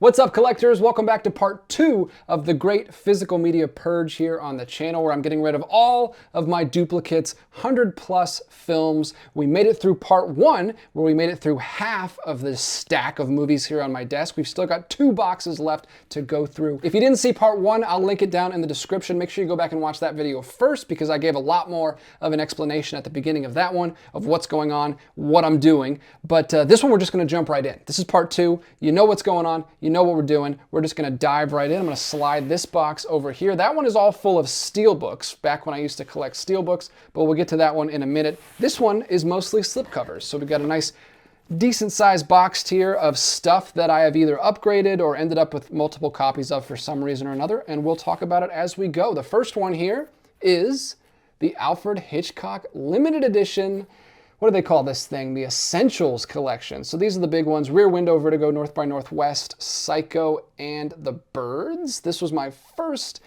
What's up, collectors? Welcome back to part 2 of the great physical media purge here on the channel, where I'm getting rid of all of my duplicates, 100+ films. We made it through part 1, where we made it through half of this stack of movies here on my desk. We've still got 2 boxes left to go through. If you didn't see part 1, I'll link it down in the description. Make sure you go back and watch that video first, because I gave a lot more of an explanation at the beginning of that one, of what's going on, what I'm doing. But this one, we're just gonna jump right in. This is part 2. You know what's going on. You know what we're doing. We're just gonna dive right in. I'm gonna slide this box over here. That one is all full of Steelbooks, back when I used to collect Steelbooks, but we'll get to that one in a minute. This one is mostly slipcovers. So we've got a nice, decent sized box here of stuff that I have either upgraded or ended up with multiple copies of for some reason or another, and we'll talk about it as we go. The first one here is the Alfred Hitchcock limited edition. What do they call this thing? The Essentials collection. So these are the big ones: Rear Window, Vertigo, North by Northwest, Psycho, and The Birds. This was my first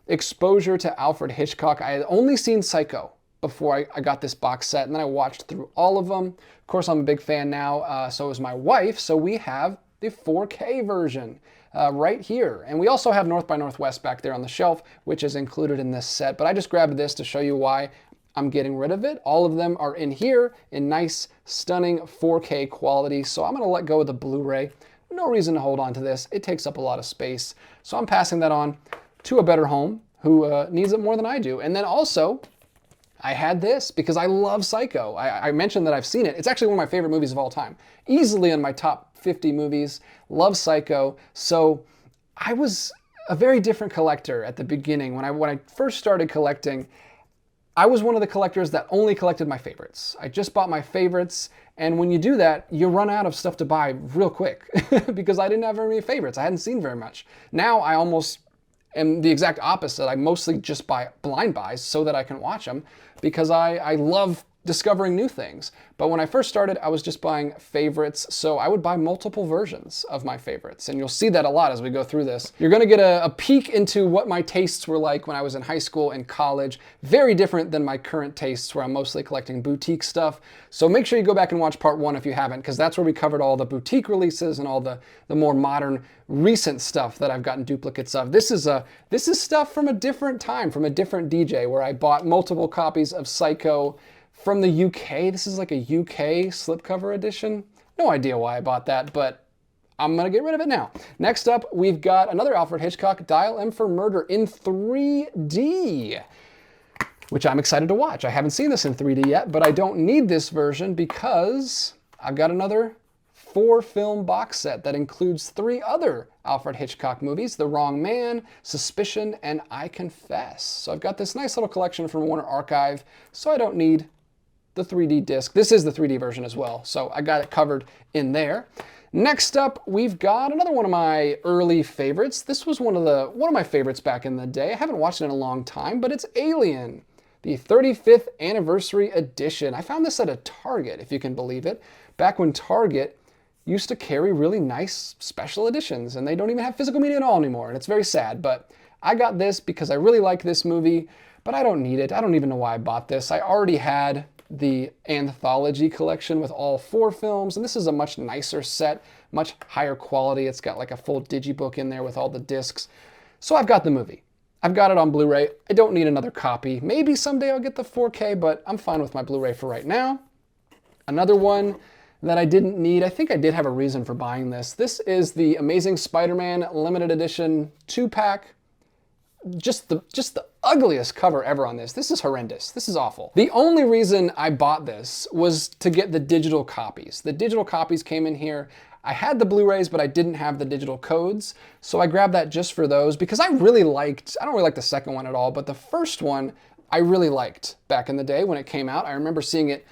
exposure to Alfred Hitchcock. I had only seen Psycho before I got this box set, and then I watched through all of them. Of course, I'm a big fan now, so is my wife, so we have the 4K version right here. And we also have North by Northwest back there on the shelf, which is included in this set, but I just grabbed this to show you why I'm getting rid of it. All of them are in here in nice, stunning 4K quality, so I'm gonna let go of the Blu-ray. No reason to hold on to this. It takes up a lot of space. So I'm passing that on to a better home who needs it more than I do. And then also, I had this because I love Psycho. I mentioned that I've seen it. It's actually one of my favorite movies of all time. Easily in my top 50 movies. Love Psycho. So I was a very different collector at the beginning. When I first started collecting, I was one of the collectors that only collected my favorites. I just bought my favorites, and when you do that, you run out of stuff to buy real quick because I didn't have very many favorites. I hadn't seen very much. Now I almost am the exact opposite. I mostly just buy blind buys so that I can watch them because I love discovering new things. But when I first started, I was just buying favorites, so I would buy multiple versions of my favorites, and you'll see that a lot as we go through this. You're gonna get a peek into what my tastes were like when I was in high school and college. Very different than my current tastes, where I'm mostly collecting boutique stuff. So make sure you go back and watch part 1 if you haven't, because that's where we covered all the boutique releases and all the more modern, recent stuff that I've gotten duplicates of. This is stuff from a different time, from a different DJ, where I bought multiple copies of Psycho from the UK. This is like a UK slipcover edition. No idea why I bought that, but I'm gonna get rid of it now. Next up, we've got another Alfred Hitchcock, Dial M for Murder in 3D, which I'm excited to watch. I haven't seen this in 3D yet, but I don't need this version because I've got another 4-film box set that includes 3 other Alfred Hitchcock movies: The Wrong Man, Suspicion, and I Confess. So I've got this nice little collection from Warner Archive, so I don't need the 3D disc. This is the 3D version as well, so I got it covered in there. Next up, we've got another one of my early favorites. This was one of my favorites back in the day. I haven't watched it in a long time, but it's Alien, the 35th anniversary edition. I found this at a Target, if you can believe it, back when Target used to carry really nice special editions, and they don't even have physical media at all anymore, and it's very sad. But I got this because I really like this movie, but I don't need it. I don't even know why I bought this. I already had the anthology collection with all 4 films, and this is a much nicer set, much higher quality. It's got like a full digibook in there with all the discs. So I've got the movie. I've got it on Blu-ray. I don't need another copy. Maybe someday I'll get the 4K, but I'm fine with my Blu-ray for right now. Another one that I didn't need, I think I did have a reason for buying this. This is the Amazing Spider-Man limited edition 2-pack. Just the ugliest cover ever on this. This is horrendous. This is awful. The only reason I bought this was to get the digital copies. The digital copies came in here. I had the Blu-rays, but I didn't have the digital codes, so I grabbed that just for those because I don't really like the second one at all, but the first one I really liked back in the day when it came out. I remember seeing it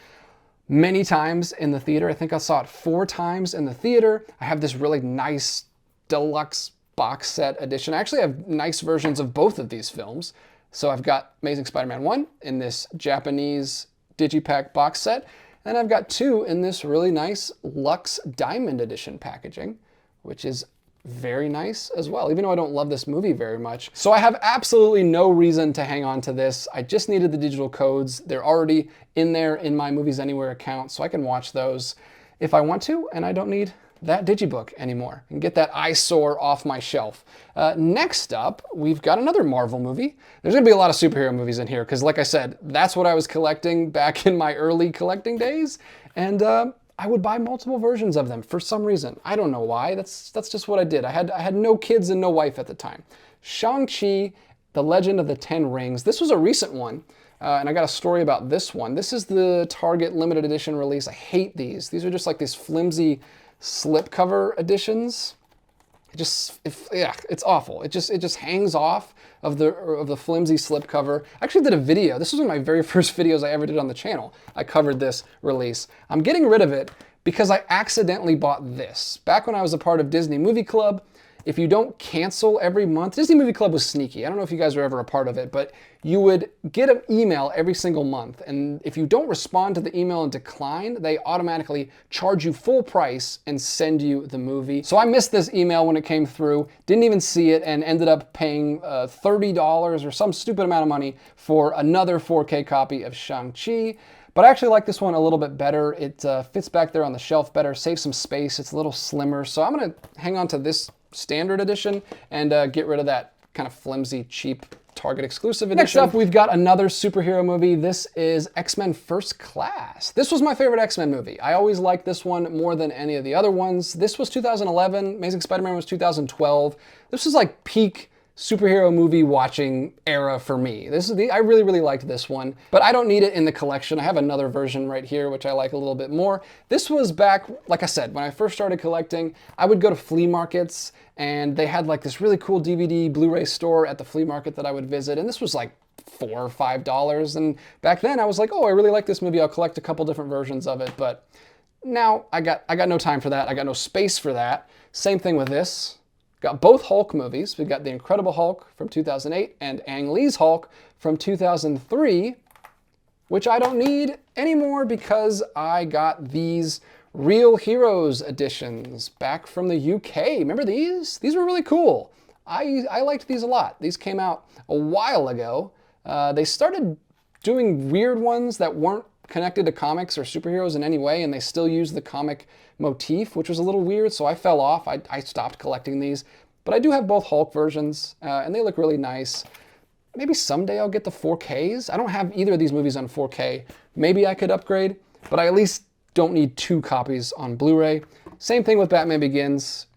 many times in the theater. I think I saw it 4 times in the theater. I have this really nice deluxe box set edition. I actually have nice versions of both of these films. So I've got Amazing Spider-Man 1 in this Japanese digipack box set, and I've got 2 in this really nice Luxe Diamond Edition packaging, which is very nice as well, even though I don't love this movie very much. So I have absolutely no reason to hang on to this. I just needed the digital codes. They're already in there in my Movies Anywhere account, so I can watch those if I want to, and I don't need that digibook anymore and get that eyesore off my shelf. Next up, we've got another Marvel movie. There's gonna be a lot of superhero movies in here because, like I said, that's what I was collecting back in my early collecting days, and I would buy multiple versions of them for some reason. I don't know why. That's just what I did. I had no kids and no wife at the time. Shang-Chi, The Legend of the Ten Rings. This was a recent one. And I got a story about this one. This is the Target limited edition release. I hate these. These are just like these flimsy slipcover editions. It's awful. It just hangs off of the flimsy slipcover. I actually did a video. This was one of my very first videos I ever did on the channel. I covered this release. I'm getting rid of it because I accidentally bought this. Back when I was a part of Disney Movie Club, if you don't cancel every month, Disney Movie Club was sneaky. I don't know if you guys were ever a part of it, but you would get an email every single month. And if you don't respond to the email and decline, they automatically charge you full price and send you the movie. So I missed this email when it came through, didn't even see it, and ended up paying $30 or some stupid amount of money for another 4K copy of Shang-Chi. But I actually like this one a little bit better. It fits back there on the shelf better, saves some space, it's a little slimmer. So I'm gonna hang on to this standard edition and get rid of that kind of flimsy, cheap Target exclusive edition. Next up, we've got another superhero movie. This is X-Men First Class. This was my favorite X-Men movie. I always liked this one more than any of the other ones. This was 2011. Amazing Spider-Man was 2012. This was like peak superhero movie watching era for me. I really liked this one, but I don't need it in the collection. I have another version right here, which I like a little bit more. This was back, like I said, when I first started collecting, I would go to flea markets and they had like this really cool DVD Blu-ray store at the flea market that I would visit. And this was like $4 or $5. And back then I was like, oh, I really like this movie. I'll collect a couple different versions of it. But now I got no time for that. I got no space for that. Same thing with this. Got both Hulk movies. We've got The Incredible Hulk from 2008 and Ang Lee's Hulk from 2003, which I don't need anymore because I got these Real Heroes editions back from the UK. Remember these? These were really cool. I liked these a lot. These came out a while ago. They started doing weird ones that weren't connected to comics or superheroes in any way, and they still use the comic motif, which was a little weird, so I fell off. I stopped collecting these. But I do have both Hulk versions, and they look really nice. Maybe someday I'll get the 4Ks. I don't have either of these movies on 4K. Maybe I could upgrade, but I at least don't need 2 copies on Blu-ray. Same thing with Batman Begins.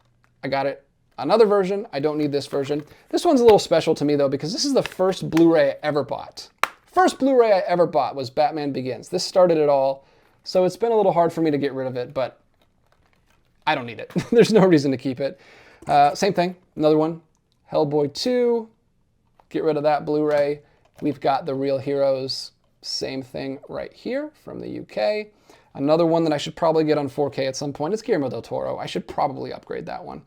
I got it. Another version. I don't need this version. This one's a little special to me, though, because this is the first Blu-ray I ever bought. First Blu-ray I ever bought was Batman Begins. This started it all, so it's been a little hard for me to get rid of it, but I don't need it. There's no reason to keep it. Same thing, another one, Hellboy 2, get rid of that Blu-ray. We've got The Real Heroes, same thing right here from the UK. Another one that I should probably get on 4K at some point is Guillermo del Toro. I should probably upgrade that one.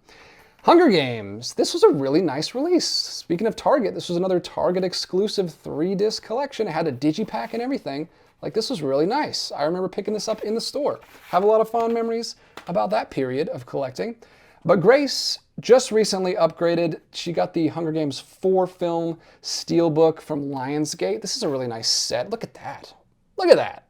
Hunger Games. This was a really nice release. Speaking of Target, this was another Target exclusive 3-disc collection. It had a digipack and everything. Like, this was really nice. I remember picking this up in the store. Have a lot of fond memories about that period of collecting. But Grace just recently upgraded. She got the Hunger Games 4-film Steelbook from Lionsgate. This is a really nice set. Look at that. Look at that.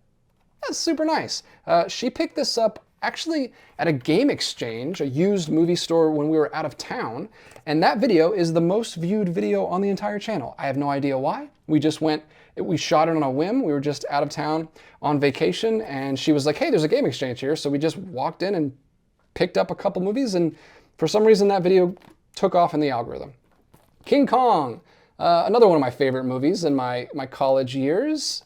That's super nice. She picked this up actually at a game exchange, a used movie store when we were out of town, and that video is the most viewed video on the entire channel. I have no idea why. We shot it on a whim. We were just out of town on vacation, and she was like, hey, there's a game exchange here. So we just walked in and picked up a couple movies, and for some reason that video took off in the algorithm. King Kong, another one of my favorite movies in my college years.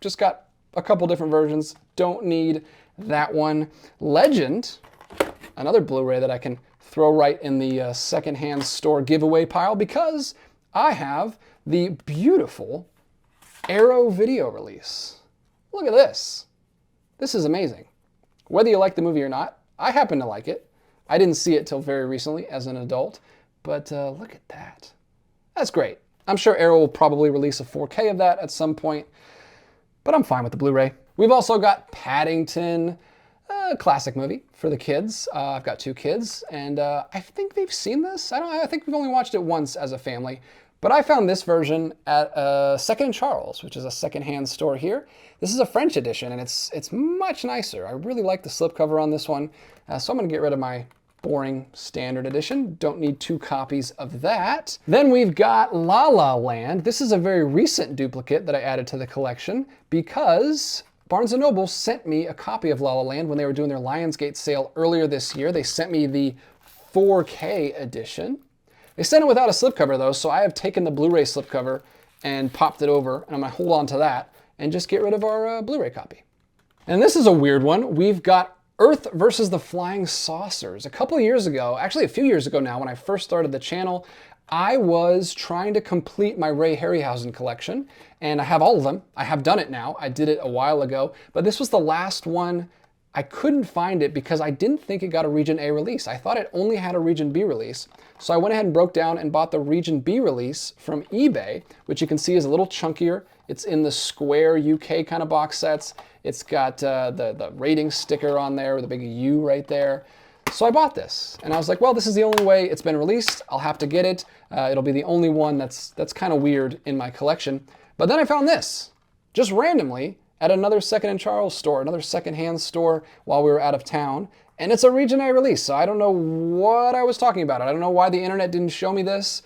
Just got a couple different versions. Don't need that one. Legend, another Blu-ray that I can throw right in the secondhand store giveaway pile because I have the beautiful Arrow video release. Look at this. This is amazing. Whether you like the movie or not, I happen to like it. I didn't see it till very recently as an adult, but look at that. That's great. I'm sure Arrow will probably release a 4K of that at some point, but I'm fine with the Blu-ray. We've also got Paddington, a classic movie for the kids. I've got 2 kids, and I think they've seen this. I think we've only watched it once as a family, But I found this version at Second and Charles, which is a secondhand store here. This is a French edition, and it's much nicer. I really like the slipcover on this one, so I'm going to get rid of my boring standard edition. Don't need 2 copies of that. Then we've got La La Land. This is a very recent duplicate that I added to the collection because Barnes & Noble sent me a copy of La La Land when they were doing their Lionsgate sale earlier this year. They sent me the 4K edition. They sent it without a slipcover though, so I have taken the Blu-ray slipcover and popped it over, and I'm gonna hold on to that and just get rid of our Blu-ray copy. And this is a weird one. We've got Earth versus the Flying Saucers. A couple of years ago, actually a few years ago now, when I first started the channel, I was trying to complete my Ray Harryhausen collection, and I have all of them. I have done it now. I did it a while ago, but this was the last one. I couldn't find it because I didn't think it got a Region A release. I thought it only had a Region B release. So I went ahead and broke down and bought the Region B release from eBay, which you can see is a little chunkier. It's in the square UK kind of box sets. It's got the rating sticker on there with a big U right there. So I bought this, and I was like, well, this is the only way it's been released. I'll have to get it. It'll be the only one that's kind of weird in my collection. But then I found this, just randomly, at another Second and Charles store, another secondhand store while we were out of town. And it's a Region A release, so I don't know what I was talking about. I don't know why the internet didn't show me this,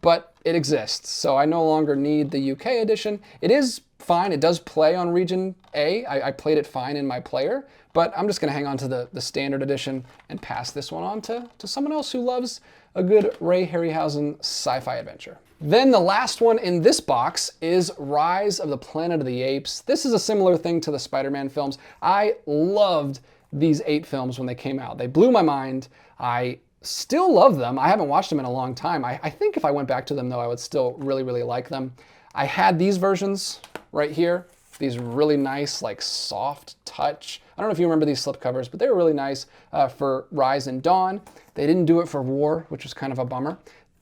but it exists. So I no longer need the UK edition. It is fine, it does play on Region A. I played it fine in my player, but I'm just gonna hang on to the standard edition and pass this one on to someone else who loves a good Ray Harryhausen sci-fi adventure. Then the last one in this box is Rise of the Planet of the Apes. This is a similar thing to the Spider-Man films. I loved these 8 films when they came out. They blew my mind. I still love them. I haven't watched them in a long time. I think if I went back to them though, I would still really, really like them. I had these versions right here. These really nice, like soft touch. I don't know if you remember these slipcovers, but they were really nice for Rise and Dawn. They didn't do it for War, which was kind of a bummer.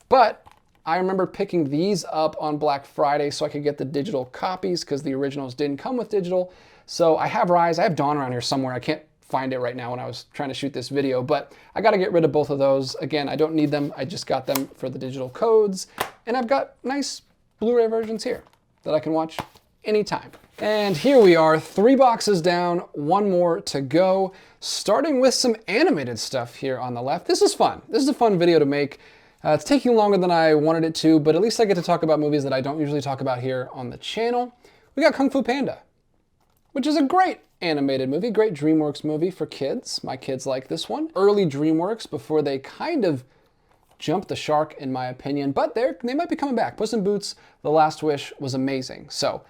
But I remember picking these up on Black Friday so I could get the digital copies because the originals didn't come with digital. So I have Rise, I have Dawn around here somewhere. I can't find it right now when I was trying to shoot this video, but I got to get rid of both of those. Again, I don't need them. I just got them for the digital codes, and I've got nice Blu-ray versions here that I can watch anytime. And here we are, 3 boxes down, 1 more to go, starting with some animated stuff here on the left. This is fun. This is a fun video to make. It's taking longer than I wanted it to, but at least I get to talk about movies that I don't usually talk about here on the channel. We got Kung Fu Panda, which is a great animated movie, great DreamWorks movie for kids. My kids like this one. Early DreamWorks before they kind of jumped the shark, in my opinion, but they might be coming back. Puss in Boots: The Last Wish was amazing. So,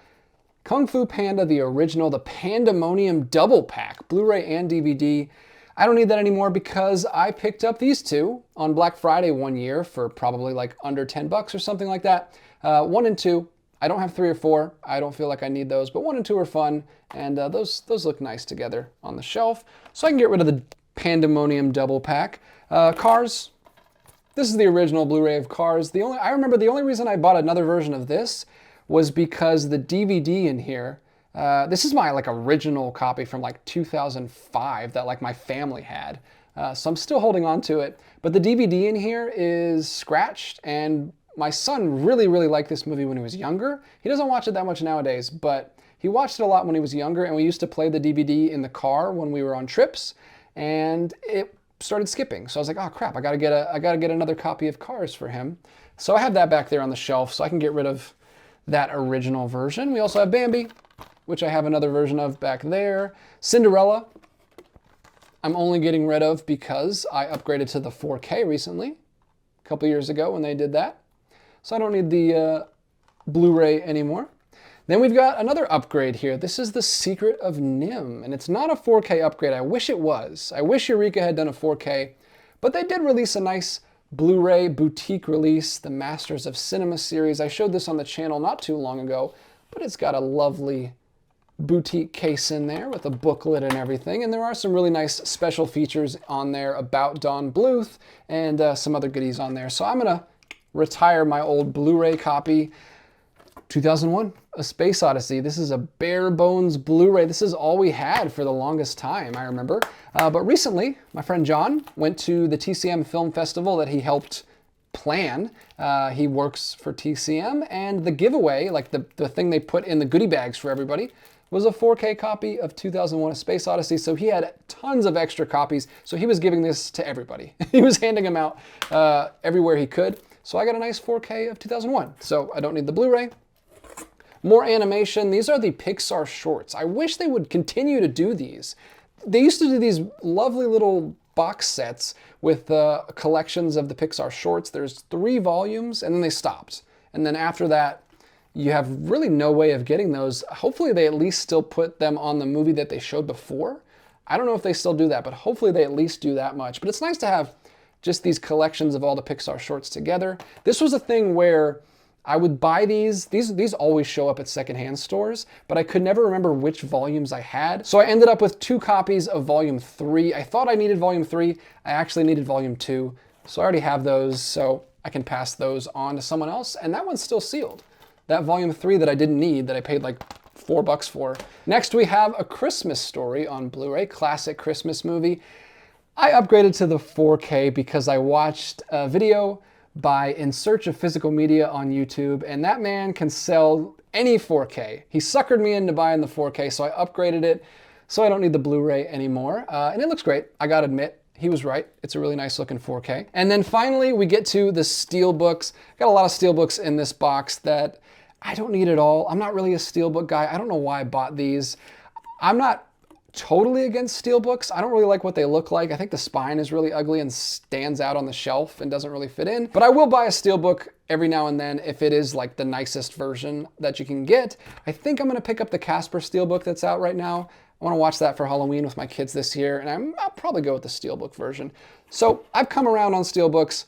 Kung Fu Panda, the original, the Pandemonium double pack, Blu-ray and DVD. I don't need that anymore because I picked up these 2 on Black Friday one year for probably like under 10 bucks or something like that. 1 and 2. I don't have 3 or 4. I don't feel like I need those, but 1 and 2 are fun, and those look nice together on the shelf. So I can get rid of the Pandemonium double pack. Cars. This is the original Blu-ray of Cars. I remember the only reason I bought another version of this was because the DVD in here, this is my like original copy from like 2005 that like my family had. So I'm still holding on to it, but the DVD in here is scratched, and my son really, really liked this movie when he was younger. He doesn't watch it that much nowadays, but he watched it a lot when he was younger, and we used to play the DVD in the car when we were on trips, and it started skipping. So I was like, oh crap, I gotta get another copy of Cars for him. So I have that back there on the shelf, so I can get rid of that original version. We also have Bambi, which I have another version of back there. Cinderella, I'm only getting rid of because I upgraded to the 4K recently, a couple years ago when they did that. So I don't need the Blu-ray anymore. Then we've got another upgrade here. This is The Secret of NIMH, and it's not a 4K upgrade. I wish it was. I wish Eureka had done a 4K, but they did release a nice Blu-ray boutique release, the Masters of Cinema series. I showed this on the channel not too long ago, but it's got a lovely boutique case in there with a booklet and everything, and there are some really nice special features on there about Don Bluth and some other goodies on there. So I'm gonna retire my old Blu-ray copy. 2001, A Space Odyssey. This is a bare bones Blu-ray. This is all we had for the longest time, I remember. But recently, my friend John went to the TCM Film Festival that he helped plan. He works for TCM, and the giveaway, like the thing they put in the goodie bags for everybody, was a 4K copy of 2001: A Space Odyssey. So he had tons of extra copies. So he was giving this to everybody. He was handing them out everywhere he could. So I got a nice 4K of 2001. So I don't need the Blu-ray. More animation. These are the Pixar shorts. I wish they would continue to do these. They used to do these lovely little box sets with collections of the Pixar shorts. There's 3 volumes, and then they stopped. And then after that, you have really no way of getting those. Hopefully they at least still put them on the movie that they showed before. I don't know if they still do that, but hopefully they at least do that much. But it's nice to have just these collections of all the Pixar shorts together. This was a thing where I would buy these always show up at secondhand stores, but I could never remember which volumes I had. So I ended up with 2 copies of volume 3. I thought I needed volume 3. I actually needed volume 2. So I already have those, so I can pass those on to someone else. And that one's still sealed. That volume 3 that I didn't need, that I paid like $4 for. Next we have A Christmas Story on Blu-ray, classic Christmas movie. I upgraded to the 4K because I watched a video by In Search of Physical Media on YouTube, and that man can sell any 4K. He suckered me into buying the 4K, so I upgraded it so I don't need the Blu-ray anymore. And it looks great, I gotta admit. He was right. It's a really nice looking 4K. And then finally, we get to the Steelbooks. Got a lot of Steelbooks in this box that I don't need at all. I'm not really a Steelbook guy. I don't know why I bought these. I'm not totally against Steelbooks. I don't really like what they look like. I think the spine is really ugly and stands out on the shelf and doesn't really fit in. But I will buy a Steelbook every now and then if it is like the nicest version that you can get. I think I'm gonna pick up the Casper Steelbook that's out right now. I want to watch that for Halloween with my kids this year, and I'll probably go with the Steelbook version. So I've come around on Steelbooks,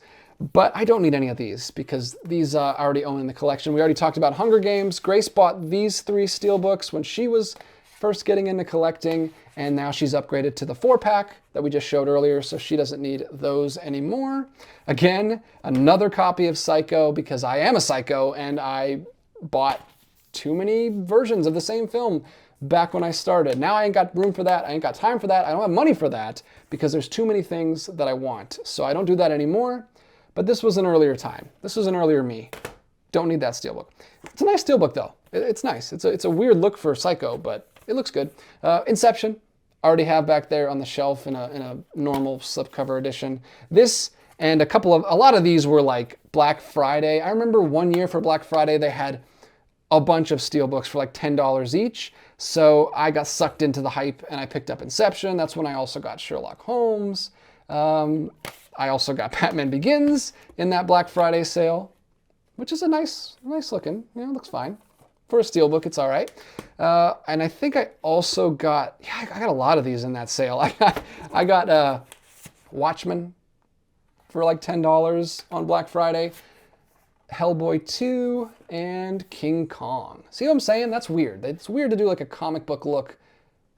but I don't need any of these because these I already own in the collection. We already talked about Hunger Games. Grace bought these 3 Steelbooks when she was first getting into collecting, and now she's upgraded to the 4-pack that we just showed earlier, so she doesn't need those anymore. Again, another copy of Psycho because I am a psycho and I bought too many versions of the same film back when I started. Now I ain't got room for that. I ain't got time for that. I don't have money for that because there's too many things that I want. So I don't do that anymore. But this was an earlier time. This was an earlier me. Don't need that Steelbook. It's a nice Steelbook though. It's nice. It's a weird look for Psycho, but it looks good. Inception, I already have back there on the shelf in a normal slipcover edition. This and a lot of these were like Black Friday. I remember one year for Black Friday they had a bunch of Steelbooks for like $10 each. So I got sucked into the hype and I picked up Inception. That's when I also got Sherlock Holmes. I also got Batman Begins in that Black Friday sale, which is a nice looking, it looks fine. For a Steelbook, it's all right. And I think I also got, I got a lot of these in that sale. I got Watchmen for like $10 on Black Friday. Hellboy 2, and King Kong. See what I'm saying? That's weird. It's weird to do like a comic book look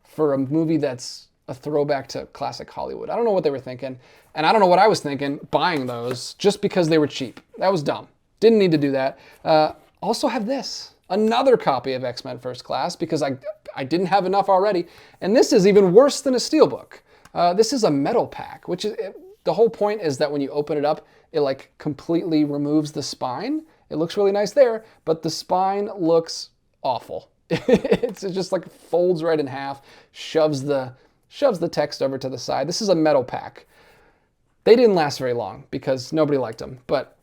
for a movie that's a throwback to classic Hollywood. I don't know what they were thinking, and I don't know what I was thinking buying those just because they were cheap. That was dumb. Didn't need to do that. Also have this, another copy of X-Men First Class because I didn't have enough already, and this is even worse than a Steelbook. This is a metal pack, which is, the whole point is that when you open it up, it like completely removes the spine. It looks really nice there, but the spine looks awful. It just like folds right in half, shoves the text over to the side. This is a metal pack. They didn't last very long because nobody liked them, but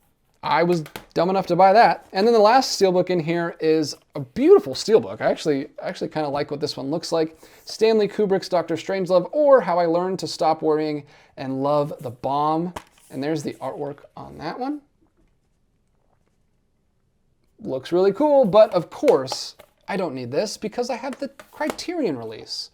I was dumb enough to buy that. And then the last Steelbook in here is a beautiful Steelbook. I actually kind of like what this one looks like. Stanley Kubrick's Dr. Strangelove, or How I Learned to Stop Worrying and Love the Bomb. And there's the artwork on that one. Looks really cool, but of course, I don't need this because I have the Criterion release.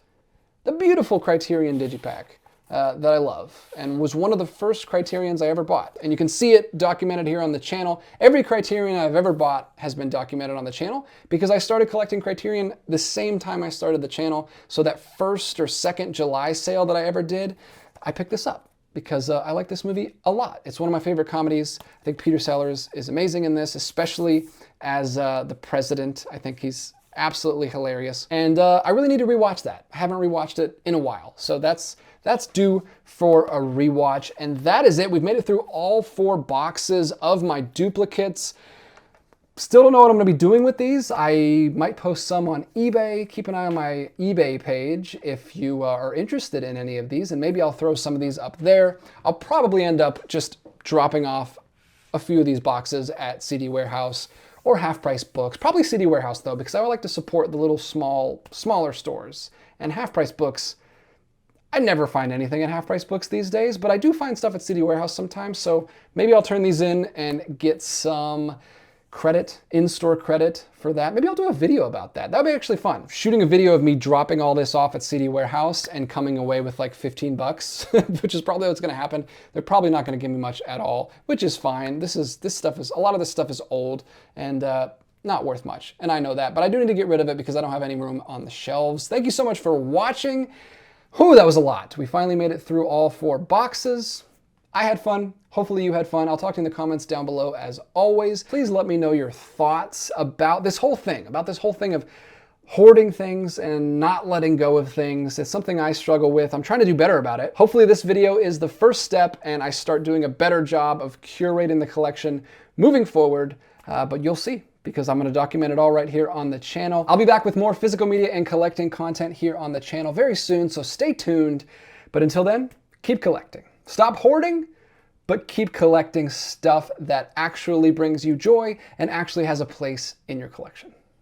The beautiful Criterion Digipack that I love, and was one of the first Criterions I ever bought. And you can see it documented here on the channel. Every Criterion I've ever bought has been documented on the channel because I started collecting Criterion the same time I started the channel. So that first or second July sale that I ever did, I picked this up because I like this movie a lot. It's one of my favorite comedies. I think Peter Sellers is amazing in this, especially as the president. I think he's absolutely hilarious. And I really need to rewatch that. I haven't rewatched it in a while. So that's due for a rewatch. And that is it. We've made it through all 4 boxes of my duplicates. Still don't know what I'm gonna be doing with these. I might post some on eBay. Keep an eye on my eBay page if you are interested in any of these, and maybe I'll throw some of these up there. I'll probably end up just dropping off a few of these boxes at CD Warehouse or Half Price Books. Probably CD Warehouse though, because I would like to support the little smaller stores. And Half Price Books, I never find anything at Half Price Books these days, but I do find stuff at CD Warehouse sometimes, so maybe I'll turn these in and get some credit, in-store credit for that. Maybe I'll do a video about that. That would be actually fun. Shooting a video of me dropping all this off at CD Warehouse and coming away with like 15 bucks, which is probably what's gonna happen. They're probably not gonna give me much at all, which is fine. A lot of this stuff is old and not worth much, and I know that, but I do need to get rid of it because I don't have any room on the shelves. Thank you so much for watching. Whew, that was a lot. We finally made it through all 4 boxes. I had fun. Hopefully you had fun. I'll talk to you in the comments down below as always. Please let me know your thoughts about this whole thing of hoarding things and not letting go of things. It's something I struggle with. I'm trying to do better about it. Hopefully this video is the first step and I start doing a better job of curating the collection moving forward, but you'll see, because I'm going to document it all right here on the channel. I'll be back with more physical media and collecting content here on the channel very soon, so stay tuned. But until then, keep collecting. Stop hoarding, but keep collecting stuff that actually brings you joy and actually has a place in your collection.